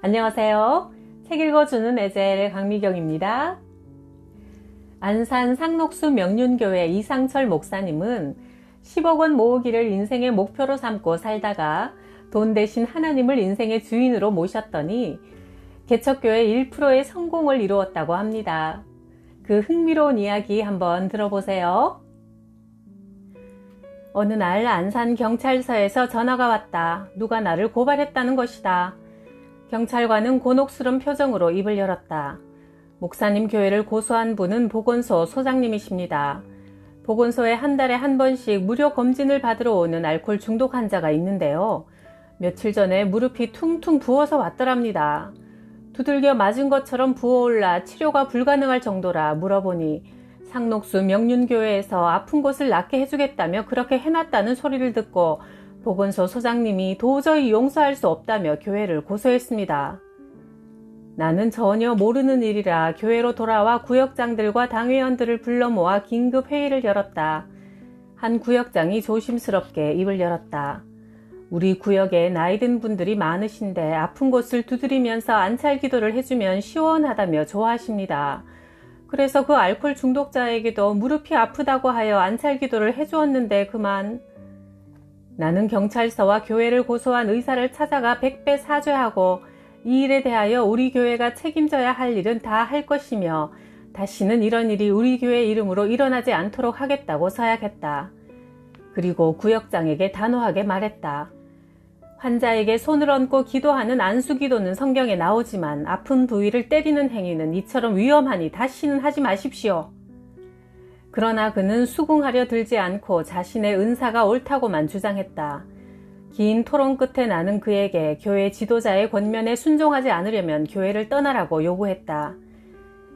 안녕하세요. 책 읽어주는 에젤의 강미경입니다. 안산 상록수 명륜교회 이상철 목사님은 10억 원 모으기를 인생의 목표로 삼고 살다가 돈 대신 하나님을 인생의 주인으로 모셨더니 개척교회 1%의 성공을 이루었다고 합니다. 그 흥미로운 이야기 한번 들어보세요. 어느 날 안산 경찰서에서 전화가 왔다. 누가 나를 고발했다는 것이다. 경찰관은 곤혹스런 표정으로 입을 열었다. 목사님 교회를 고소한 분은 보건소 소장님이십니다. 보건소에 한 달에 한 번씩 무료 검진을 받으러 오는 알코올 중독 환자가 있는데요. 며칠 전에 무릎이 퉁퉁 부어서 왔더랍니다. 두들겨 맞은 것처럼 부어올라 치료가 불가능할 정도라 물어보니 상록수 명륜교회에서 아픈 곳을 낫게 해주겠다며 그렇게 해놨다는 소리를 듣고 보건소 소장님이 도저히 용서할 수 없다며 교회를 고소했습니다. 나는 전혀 모르는 일이라 교회로 돌아와 구역장들과 당회원들을 불러 모아 긴급 회의를 열었다. 한 구역장이 조심스럽게 입을 열었다. 우리 구역에 나이든 분들이 많으신데 아픈 곳을 두드리면서 안찰 기도를 해주면 시원하다며 좋아하십니다. 그래서 그 알코올 중독자에게도 무릎이 아프다고 하여 안찰 기도를 해주었는데 그만. 나는 경찰서와 교회를 고소한 의사를 찾아가 100배 사죄하고 이 일에 대하여 우리 교회가 책임져야 할 일은 다 할 것이며 다시는 이런 일이 우리 교회 이름으로 일어나지 않도록 하겠다고 서약했다. 그리고 구역장에게 단호하게 말했다. 환자에게 손을 얹고 기도하는 안수기도는 성경에 나오지만 아픈 부위를 때리는 행위는 이처럼 위험하니 다시는 하지 마십시오. 그러나 그는 수긍하려 들지 않고 자신의 은사가 옳다고만 주장했다. 긴 토론 끝에 나는 그에게 교회 지도자의 권면에 순종하지 않으려면 교회를 떠나라고 요구했다.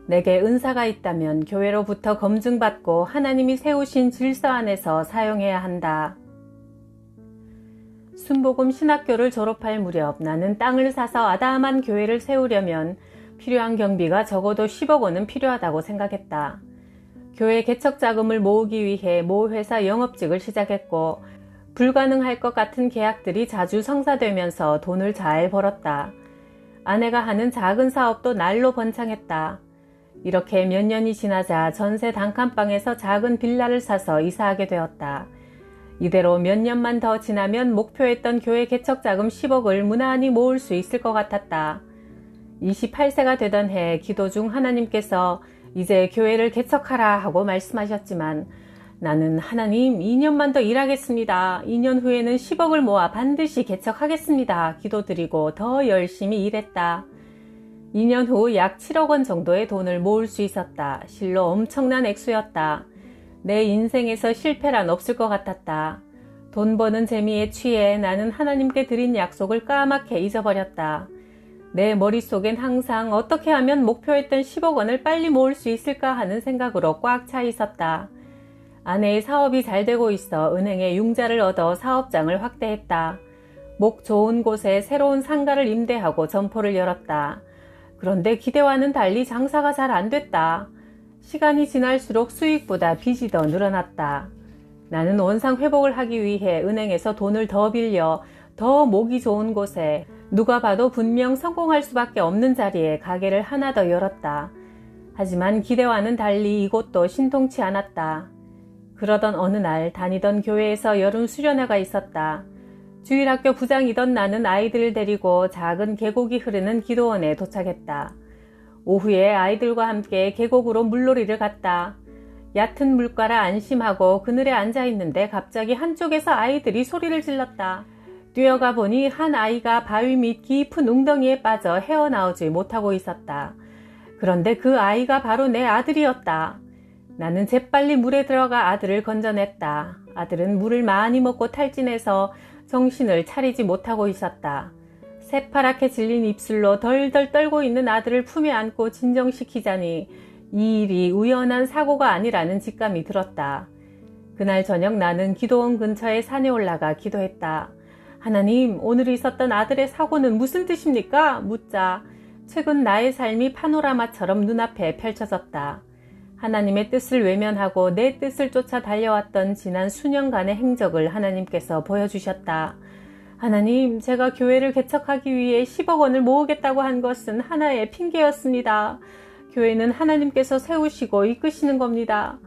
내게 은사가 있다면 교회로부터 검증받고 하나님이 세우신 질서 안에서 사용해야 한다. 순복음 신학교를 졸업할 무렵 나는 땅을 사서 아담한 교회를 세우려면 필요한 경비가 적어도 10억 원은 필요하다고 생각했다. 교회 개척 자금을 모으기 위해 모 회사 영업직을 시작했고 불가능할 것 같은 계약들이 자주 성사되면서 돈을 잘 벌었다. 아내가 하는 작은 사업도 날로 번창했다. 이렇게 몇 년이 지나자 전세 단칸방에서 작은 빌라를 사서 이사하게 되었다. 이대로 몇 년만 더 지나면 목표했던 교회 개척 자금 10억을 무난히 모을 수 있을 것 같았다. 28세가 되던 해 기도 중 하나님께서 이제 교회를 개척하라 하고 말씀하셨지만 나는 하나님 2년만 더 일하겠습니다. 2년 후에는 10억을 모아 반드시 개척하겠습니다. 기도드리고 더 열심히 일했다. 2년 후 약 7억 원 정도의 돈을 모을 수 있었다. 실로 엄청난 액수였다. 내 인생에서 실패란 없을 것 같았다. 돈 버는 재미에 취해 나는 하나님께 드린 약속을 까맣게 잊어버렸다. 내 머릿속엔 항상 어떻게 하면 목표했던 10억 원을 빨리 모을 수 있을까 하는 생각으로 꽉 차 있었다. 아내의 사업이 잘 되고 있어 은행에 융자를 얻어 사업장을 확대했다. 목 좋은 곳에 새로운 상가를 임대하고 점포를 열었다. 그런데 기대와는 달리 장사가 잘 안 됐다. 시간이 지날수록 수익보다 빚이 더 늘어났다. 나는 원상 회복을 하기 위해 은행에서 돈을 더 빌려 더 목이 좋은 곳에 누가 봐도 분명 성공할 수밖에 없는 자리에 가게를 하나 더 열었다. 하지만 기대와는 달리 이곳도 신통치 않았다. 그러던 어느 날 다니던 교회에서 여름 수련회가 있었다. 주일학교 부장이던 나는 아이들을 데리고 작은 계곡이 흐르는 기도원에 도착했다. 오후에 아이들과 함께 계곡으로 물놀이를 갔다. 얕은 물가라 안심하고 그늘에 앉아있는데 갑자기 한쪽에서 아이들이 소리를 질렀다. 뛰어가 보니 한 아이가 바위 밑 깊은 웅덩이에 빠져 헤어나오지 못하고 있었다. 그런데 그 아이가 바로 내 아들이었다. 나는 재빨리 물에 들어가 아들을 건져냈다. 아들은 물을 많이 먹고 탈진해서 정신을 차리지 못하고 있었다. 새파랗게 질린 입술로 덜덜 떨고 있는 아들을 품에 안고 진정시키자니 이 일이 우연한 사고가 아니라는 직감이 들었다. 그날 저녁 나는 기도원 근처의 산에 올라가 기도했다. 하나님, 오늘 있었던 아들의 사고는 무슨 뜻입니까? 묻자 최근 나의 삶이 파노라마처럼 눈앞에 펼쳐졌다. 하나님의 뜻을 외면하고 내 뜻을 쫓아 달려왔던 지난 수년간의 행적을 하나님께서 보여주셨다. 하나님, 제가 교회를 개척하기 위해 10억 원을 모으겠다고 한 것은 하나의 핑계였습니다. 교회는 하나님께서 세우시고 이끄시는 겁니다.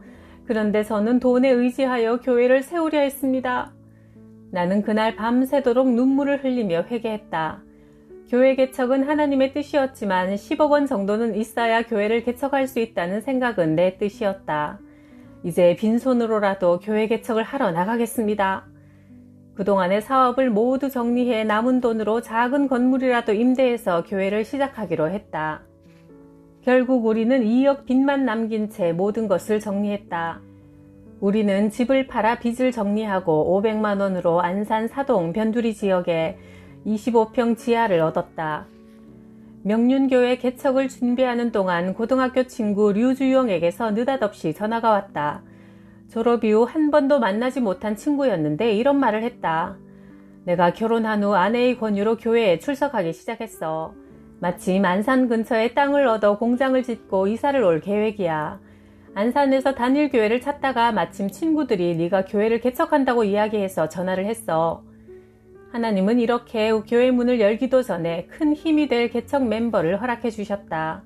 그런데 저는 돈에 의지하여 교회를 세우려 했습니다. 나는 그날 밤새도록 눈물을 흘리며 회개했다. 교회 개척은 하나님의 뜻이었지만 10억 원 정도는 있어야 교회를 개척할 수 있다는 생각은 내 뜻이었다. 이제 빈손으로라도 교회 개척을 하러 나가겠습니다. 그동안의 사업을 모두 정리해 남은 돈으로 작은 건물이라도 임대해서 교회를 시작하기로 했다. 결국 우리는 2억 빚만 남긴 채 모든 것을 정리했다. 우리는 집을 팔아 빚을 정리하고 500만 원으로 안산 사동 변두리 지역에 25평 지하를 얻었다. 명륜교회 개척을 준비하는 동안 고등학교 친구 류주용에게서 느닷없이 전화가 왔다. 졸업 이후 한 번도 만나지 못한 친구였는데 이런 말을 했다. 내가 결혼한 후 아내의 권유로 교회에 출석하기 시작했어. 마침 안산 근처에 땅을 얻어 공장을 짓고 이사를 올 계획이야. 안산에서 단일교회를 찾다가 마침 친구들이 네가 교회를 개척한다고 이야기해서 전화를 했어. 하나님은 이렇게 교회 문을 열기도 전에 큰 힘이 될 개척 멤버를 허락해 주셨다.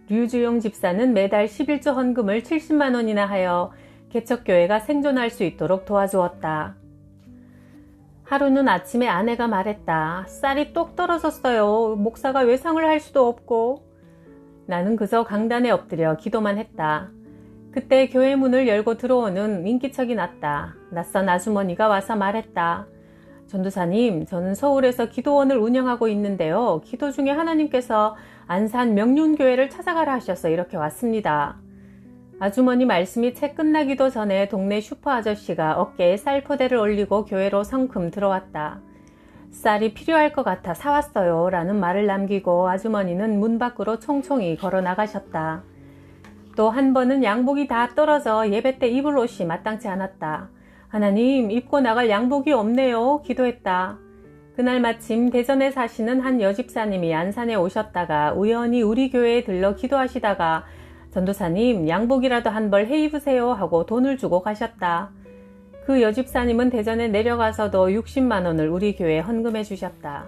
류주용 집사는 매달 11조 헌금을 70만 원이나 하여 개척교회가 생존할 수 있도록 도와주었다. 하루는 아침에 아내가 말했다. 쌀이 똑 떨어졌어요. 목사가 외상을 할 수도 없고. 나는 그저 강단에 엎드려 기도만 했다. 그때 교회 문을 열고 들어오는 인기척이 났다. 낯선 아주머니가 와서 말했다. 전도사님, 저는 서울에서 기도원을 운영하고 있는데요. 기도 중에 하나님께서 안산 명륜교회를 찾아가라 하셔서 이렇게 왔습니다. 아주머니 말씀이 채 끝나기도 전에 동네 슈퍼 아저씨가 어깨에 쌀 포대를 올리고 교회로 성큼 들어왔다. 쌀이 필요할 것 같아 사왔어요 라는 말을 남기고 아주머니는 문 밖으로 총총히 걸어 나가셨다. 또 한 번은 양복이 다 떨어져 예배 때 입을 옷이 마땅치 않았다. 하나님, 입고 나갈 양복이 없네요 기도했다. 그날 마침 대전에 사시는 한 여집사님이 안산에 오셨다가 우연히 우리 교회에 들러 기도하시다가 전도사님, 양복이라도 한 벌 해입으세요 하고 돈을 주고 가셨다. 그 여집사님은 대전에 내려가서도 60만 원을 우리 교회에 헌금해 주셨다.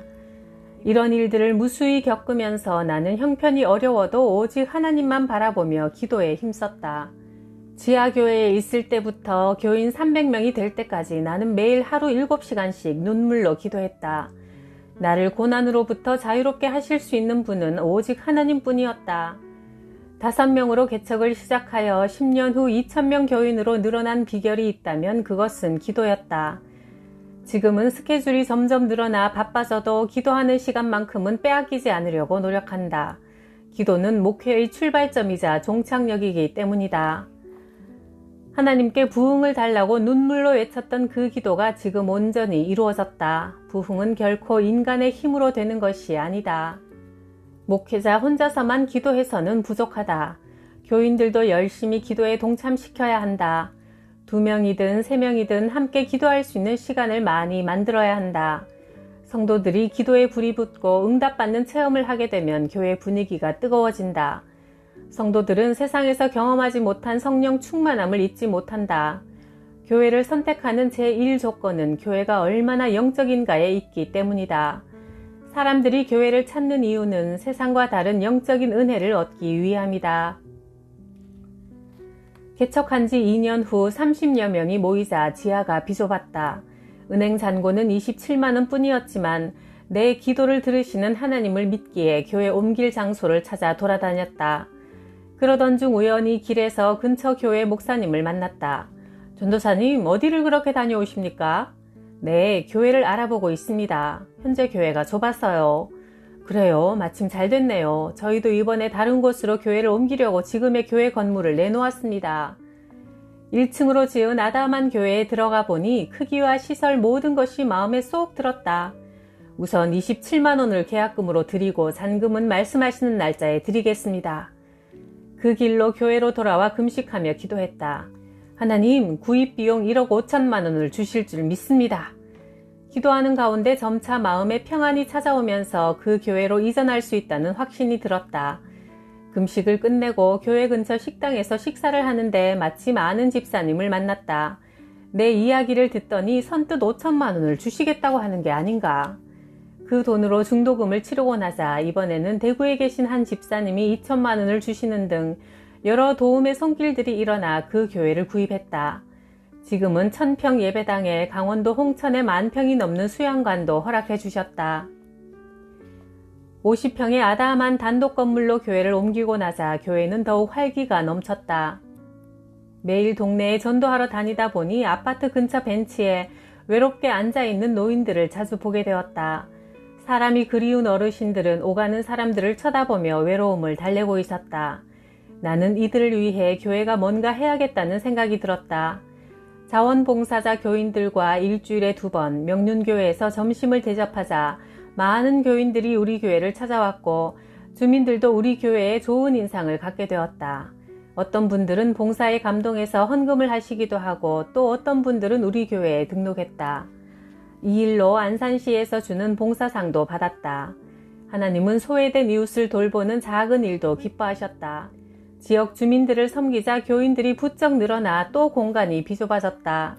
이런 일들을 무수히 겪으면서 나는 형편이 어려워도 오직 하나님만 바라보며 기도에 힘썼다. 지하교회에 있을 때부터 교인 300명이 될 때까지 나는 매일 하루 7시간씩 눈물로 기도했다. 나를 고난으로부터 자유롭게 하실 수 있는 분은 오직 하나님뿐이었다. 5명으로 개척을 시작하여 10년 후 2,000명 교인으로 늘어난 비결이 있다면 그것은 기도였다. 지금은 스케줄이 점점 늘어나 바빠져도 기도하는 시간만큼은 빼앗기지 않으려고 노력한다. 기도는 목회의 출발점이자 종착역이기 때문이다. 하나님께 부흥을 달라고 눈물로 외쳤던 그 기도가 지금 온전히 이루어졌다. 부흥은 결코 인간의 힘으로 되는 것이 아니다. 목회자 혼자서만 기도해서는 부족하다. 교인들도 열심히 기도에 동참시켜야 한다. 2명이든 3명이든 함께 기도할 수 있는 시간을 많이 만들어야 한다. 성도들이 기도에 불이 붙고 응답받는 체험을 하게 되면 교회 분위기가 뜨거워진다. 성도들은 세상에서 경험하지 못한 성령 충만함을 잊지 못한다. 교회를 선택하는 제1조건은 교회가 얼마나 영적인가에 있기 때문이다. 사람들이 교회를 찾는 이유는 세상과 다른 영적인 은혜를 얻기 위함이다. 개척한 지 2년 후 30여 명이 모이자 지하가 비좁았다. 은행 잔고는 27만 원 뿐이었지만 내 기도를 들으시는 하나님을 믿기에 교회 옮길 장소를 찾아 돌아다녔다. 그러던 중 우연히 길에서 근처 교회 목사님을 만났다. 전도사님, 어디를 그렇게 다녀오십니까? 네, 교회를 알아보고 있습니다. 현재 교회가 좁았어요. 그래요, 마침 잘 됐네요. 저희도 이번에 다른 곳으로 교회를 옮기려고 지금의 교회 건물을 내놓았습니다. 1층으로 지은 아담한 교회에 들어가 보니 크기와 시설 모든 것이 마음에 쏙 들었다. 우선 27만 원을 계약금으로 드리고 잔금은 말씀하시는 날짜에 드리겠습니다. 그 길로 교회로 돌아와 금식하며 기도했다. 하나님, 구입비용 1억 5천만 원을 주실 줄 믿습니다. 기도하는 가운데 점차 마음에 평안이 찾아오면서 그 교회로 이전할 수 있다는 확신이 들었다. 금식을 끝내고 교회 근처 식당에서 식사를 하는데 마침 아는 집사님을 만났다. 내 이야기를 듣더니 선뜻 5천만 원을 주시겠다고 하는 게 아닌가. 그 돈으로 중도금을 치르고 나자 이번에는 대구에 계신 한 집사님이 2천만 원을 주시는 등 여러 도움의 손길들이 일어나 그 교회를 구입했다. 지금은 1000평 예배당에 강원도 홍천에 10,000평이 넘는 수양관도 허락해 주셨다. 50평의 아담한 단독 건물로 교회를 옮기고 나자 교회는 더욱 활기가 넘쳤다. 매일 동네에 전도하러 다니다 보니 아파트 근처 벤치에 외롭게 앉아있는 노인들을 자주 보게 되었다. 사람이 그리운 어르신들은 오가는 사람들을 쳐다보며 외로움을 달래고 있었다. 나는 이들을 위해 교회가 뭔가 해야겠다는 생각이 들었다. 자원봉사자 교인들과 일주일에 2번 명륜교회에서 점심을 대접하자 많은 교인들이 우리 교회를 찾아왔고 주민들도 우리 교회에 좋은 인상을 갖게 되었다. 어떤 분들은 봉사에 감동해서 헌금을 하시기도 하고 또 어떤 분들은 우리 교회에 등록했다. 이 일로 안산시에서 주는 봉사상도 받았다. 하나님은 소외된 이웃을 돌보는 작은 일도 기뻐하셨다. 지역 주민들을 섬기자 교인들이 부쩍 늘어나 또 공간이 비좁아졌다.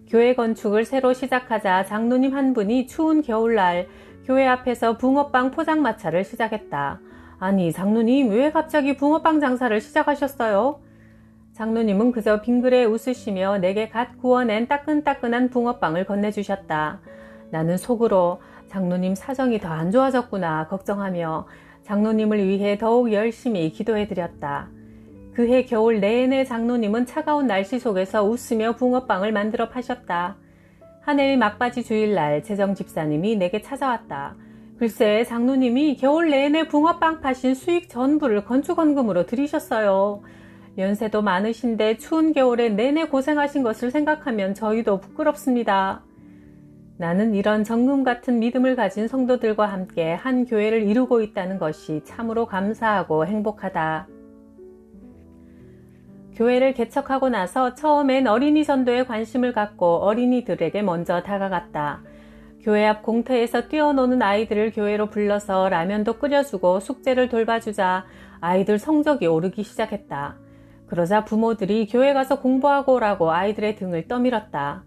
교회 건축을 새로 시작하자 장로님 한 분이 추운 겨울날 교회 앞에서 붕어빵 포장마차를 시작했다. 아니, 장로님 왜 갑자기 붕어빵 장사를 시작하셨어요? 장로님은 그저 빙그레 웃으시며 내게 갓 구워낸 따끈따끈한 붕어빵을 건네주셨다. 나는 속으로 장로님 사정이 더 안 좋아졌구나 걱정하며 장로님을 위해 더욱 열심히 기도해드렸다. 그해 겨울 내내 장로님은 차가운 날씨 속에서 웃으며 붕어빵을 만들어 파셨다. 한 해의 막바지 주일날 재정 집사님이 내게 찾아왔다. 글쎄, 장로님이 겨울 내내 붕어빵 파신 수익 전부를 건축헌금으로 드리셨어요. 연세도 많으신데 추운 겨울에 내내 고생하신 것을 생각하면 저희도 부끄럽습니다. 나는 이런 정금 같은 믿음을 가진 성도들과 함께 한 교회를 이루고 있다는 것이 참으로 감사하고 행복하다. 교회를 개척하고 나서 처음엔 어린이 전도에 관심을 갖고 어린이들에게 먼저 다가갔다. 교회 앞 공터에서 뛰어노는 아이들을 교회로 불러서 라면도 끓여주고 숙제를 돌봐주자 아이들 성적이 오르기 시작했다. 그러자 부모들이 교회 가서 공부하고 오라고 아이들의 등을 떠밀었다.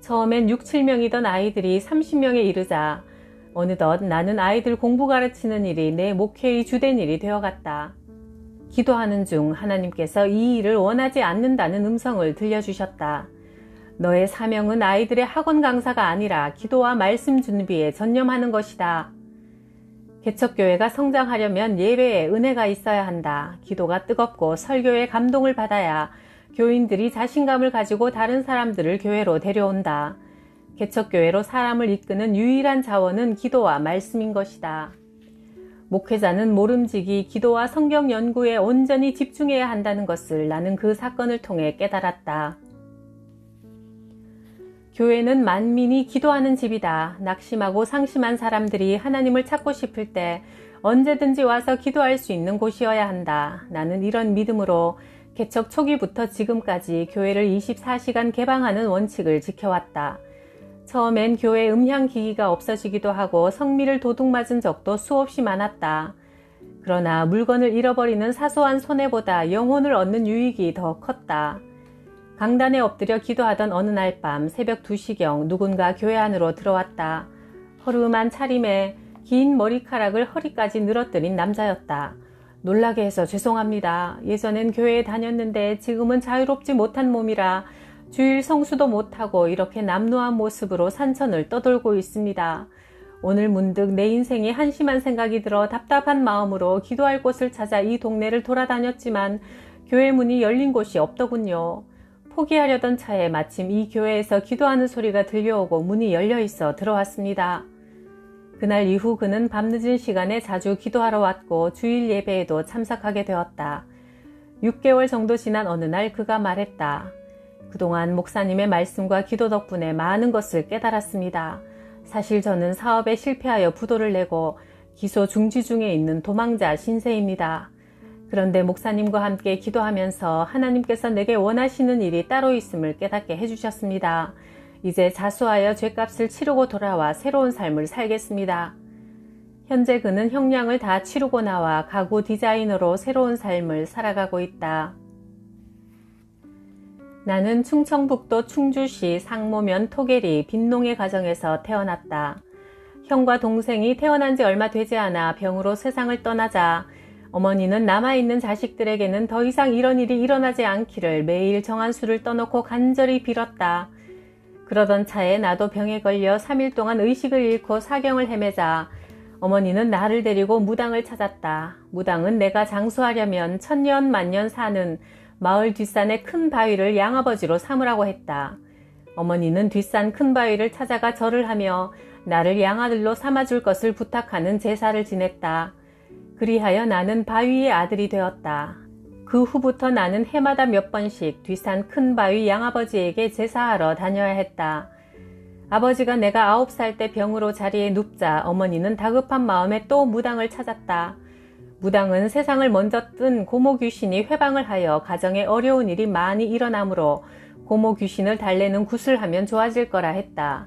처음엔 6, 7명이던 아이들이 30명에 이르자 어느덧 나는 아이들 공부 가르치는 일이 내 목회의 주된 일이 되어갔다. 기도하는 중 하나님께서 이 일을 원하지 않는다는 음성을 들려주셨다. 너의 사명은 아이들의 학원 강사가 아니라 기도와 말씀 준비에 전념하는 것이다. 개척교회가 성장하려면 예배에 은혜가 있어야 한다. 기도가 뜨겁고 설교에 감동을 받아야 교인들이 자신감을 가지고 다른 사람들을 교회로 데려온다. 개척교회로 사람을 이끄는 유일한 자원은 기도와 말씀인 것이다. 목회자는 모름지기 기도와 성경 연구에 온전히 집중해야 한다는 것을 나는 그 사건을 통해 깨달았다. 교회는 만민이 기도하는 집이다. 낙심하고 상심한 사람들이 하나님을 찾고 싶을 때 언제든지 와서 기도할 수 있는 곳이어야 한다. 나는 이런 믿음으로 개척 초기부터 지금까지 교회를 24시간 개방하는 원칙을 지켜왔다. 처음엔 교회 음향기기가 없어지기도 하고 성미를 도둑맞은 적도 수없이 많았다. 그러나 물건을 잃어버리는 사소한 손해보다 영혼을 얻는 유익이 더 컸다. 강단에 엎드려 기도하던 어느 날 밤 새벽 2시경 누군가 교회 안으로 들어왔다. 허름한 차림에 긴 머리카락을 허리까지 늘어뜨린 남자였다. 놀라게 해서 죄송합니다. 예전엔 교회에 다녔는데 지금은 자유롭지 못한 몸이라 주일 성수도 못하고 이렇게 남루한 모습으로 산천을 떠돌고 있습니다. 오늘 문득 내 인생에 한심한 생각이 들어 답답한 마음으로 기도할 곳을 찾아 이 동네를 돌아다녔지만 교회 문이 열린 곳이 없더군요. 포기하려던 차에 마침 이 교회에서 기도하는 소리가 들려오고 문이 열려 있어 들어왔습니다. 그날 이후 그는 밤늦은 시간에 자주 기도하러 왔고 주일 예배에도 참석하게 되었다. 6개월 정도 지난 어느 날 그가 말했다. 그동안 목사님의 말씀과 기도 덕분에 많은 것을 깨달았습니다. 사실 저는 사업에 실패하여 부도를 내고 기소 중지 중에 있는 도망자 신세입니다. 그런데 목사님과 함께 기도하면서 하나님께서 내게 원하시는 일이 따로 있음을 깨닫게 해주셨습니다. 이제 자수하여 죗값을 치르고 돌아와 새로운 삶을 살겠습니다. 현재 그는 형량을 다 치르고 나와 가구 디자이너로 새로운 삶을 살아가고 있다. 나는 충청북도 충주시 상모면 토계리 빈농의 가정에서 태어났다. 형과 동생이 태어난 지 얼마 되지 않아 병으로 세상을 떠나자 어머니는 남아있는 자식들에게는 더 이상 이런 일이 일어나지 않기를 매일 정한 술을 떠놓고 간절히 빌었다. 그러던 차에 나도 병에 걸려 3일 동안 의식을 잃고 사경을 헤매자 어머니는 나를 데리고 무당을 찾았다. 무당은 내가 장수하려면 천년 만년 사는 마을 뒷산의 큰 바위를 양아버지로 삼으라고 했다. 어머니는 뒷산 큰 바위를 찾아가 절을 하며 나를 양아들로 삼아줄 것을 부탁하는 제사를 지냈다. 그리하여 나는 바위의 아들이 되었다. 그 후부터 나는 해마다 몇 번씩 뒷산 큰 바위 양아버지에게 제사하러 다녀야 했다. 아버지가 내가 9살 때 병으로 자리에 눕자 어머니는 다급한 마음에 또 무당을 찾았다. 무당은 세상을 먼저 뜬 고모 귀신이 회방을 하여 가정에 어려운 일이 많이 일어나므로 고모 귀신을 달래는 굿을 하면 좋아질 거라 했다.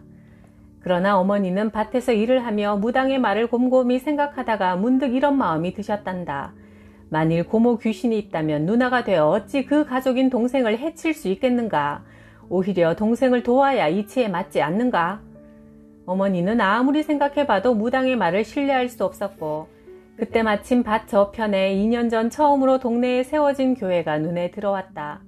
그러나 어머니는 밭에서 일을 하며 무당의 말을 곰곰이 생각하다가 문득 이런 마음이 드셨단다. 만일 고모 귀신이 있다면 누나가 되어 어찌 그 가족인 동생을 해칠 수 있겠는가? 오히려 동생을 도와야 이치에 맞지 않는가? 어머니는 아무리 생각해봐도 무당의 말을 신뢰할 수 없었고 그때 마침 밭 저편에 2년 전 처음으로 동네에 세워진 교회가 눈에 들어왔다.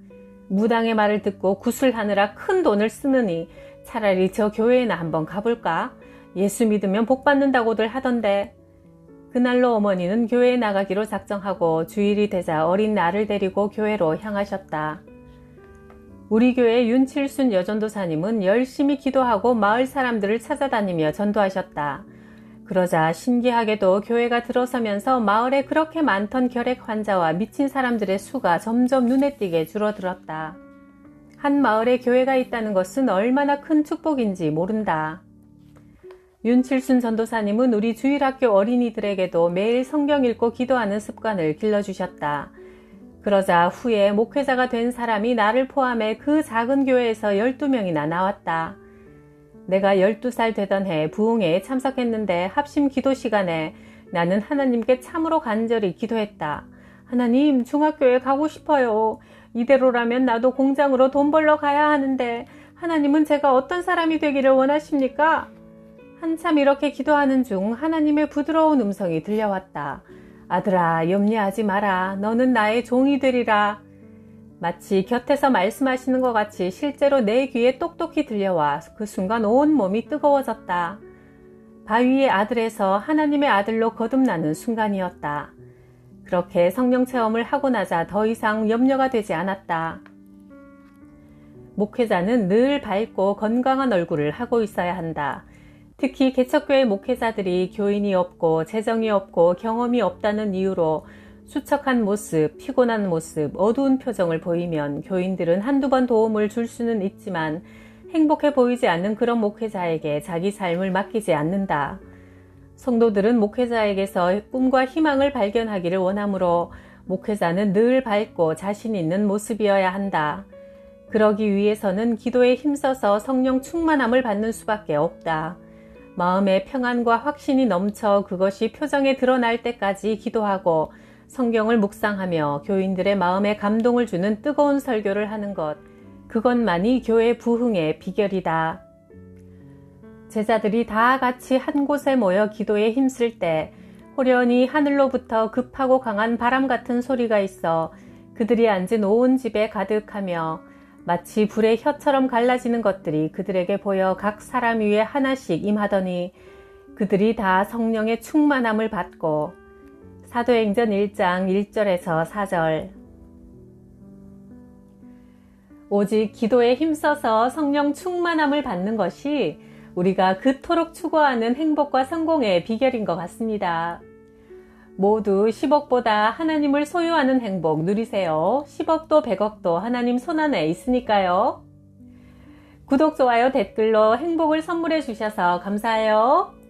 무당의 말을 듣고 굿을 하느라 큰 돈을 쓰느니 차라리 저 교회에나 한번 가볼까? 예수 믿으면 복 받는다고들 하던데. 그날로 어머니는 교회에 나가기로 작정하고 주일이 되자 어린 나를 데리고 교회로 향하셨다. 우리 교회 윤칠순 여전도사님은 열심히 기도하고 마을 사람들을 찾아다니며 전도하셨다. 그러자 신기하게도 교회가 들어서면서 마을에 그렇게 많던 결핵 환자와 미친 사람들의 수가 점점 눈에 띄게 줄어들었다. 한 마을에 교회가 있다는 것은 얼마나 큰 축복인지 모른다. 윤칠순 전도사님은 우리 주일학교 어린이들에게도 매일 성경 읽고 기도하는 습관을 길러주셨다. 그러자 후에 목회자가 된 사람이 나를 포함해 그 작은 교회에서 12명이나 나왔다. 내가 12살 되던 해 부흥회에 참석했는데 합심 기도 시간에 나는 하나님께 참으로 간절히 기도했다. 하나님, 중학교에 가고 싶어요. 이대로라면 나도 공장으로 돈 벌러 가야 하는데 하나님은 제가 어떤 사람이 되기를 원하십니까? 한참 이렇게 기도하는 중 하나님의 부드러운 음성이 들려왔다. 아들아, 염려하지 마라. 너는 나의 종이 되리라. 마치 곁에서 말씀하시는 것 같이 실제로 내 귀에 똑똑히 들려와 그 순간 온 몸이 뜨거워졌다. 바위의 아들에서 하나님의 아들로 거듭나는 순간이었다. 그렇게 성령 체험을 하고 나자 더 이상 염려가 되지 않았다. 목회자는 늘 밝고 건강한 얼굴을 하고 있어야 한다. 특히 개척교회 목회자들이 교인이 없고 재정이 없고 경험이 없다는 이유로 수척한 모습, 피곤한 모습, 어두운 표정을 보이면 교인들은 한두 번 도움을 줄 수는 있지만 행복해 보이지 않는 그런 목회자에게 자기 삶을 맡기지 않는다. 성도들은 목회자에게서 꿈과 희망을 발견하기를 원하므로 목회자는 늘 밝고 자신 있는 모습이어야 한다. 그러기 위해서는 기도에 힘써서 성령 충만함을 받는 수밖에 없다. 마음에 평안과 확신이 넘쳐 그것이 표정에 드러날 때까지 기도하고 성경을 묵상하며 교인들의 마음에 감동을 주는 뜨거운 설교를 하는 것, 그것만이 교회 부흥의 비결이다. 제자들이 다 같이 한 곳에 모여 기도에 힘쓸 때 호련히 하늘로부터 급하고 강한 바람 같은 소리가 있어 그들이 앉은 온 집에 가득하며 마치 불의 혀처럼 갈라지는 것들이 그들에게 보여 각 사람 위에 하나씩 임하더니 그들이 다 성령의 충만함을 받고 사도행전 1장 1절에서 4절. 오직 기도에 힘써서 성령 충만함을 받는 것이 우리가 그토록 추구하는 행복과 성공의 비결인 것 같습니다. 모두 10억보다 하나님을 소유하는 행복 누리세요. 10억도 100억도 하나님 손안에 있으니까요. 구독, 좋아요, 댓글로 행복을 선물해 주셔서 감사해요.